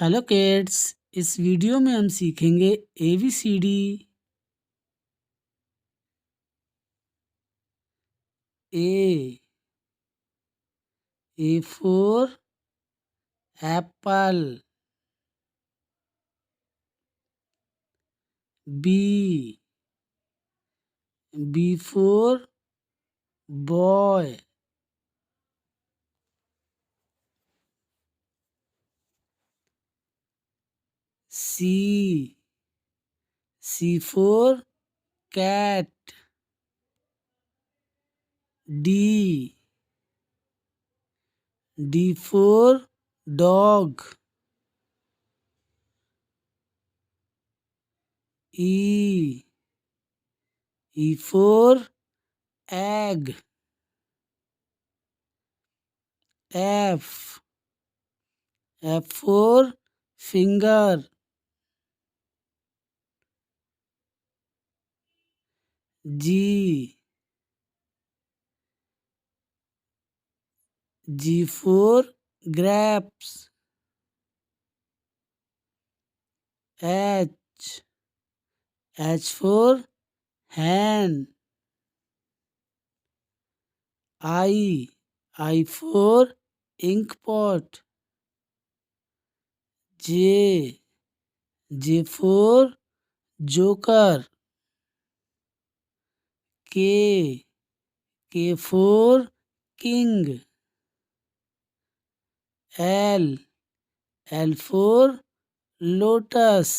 Hello kids. इस video में हम सीखेंगे ABCD। A for apple. B for boy. C for cat. D for dog. E for egg. F for finger. G for grapes. H for hen. I for ink pot. J for joker. K for king. L for lotus.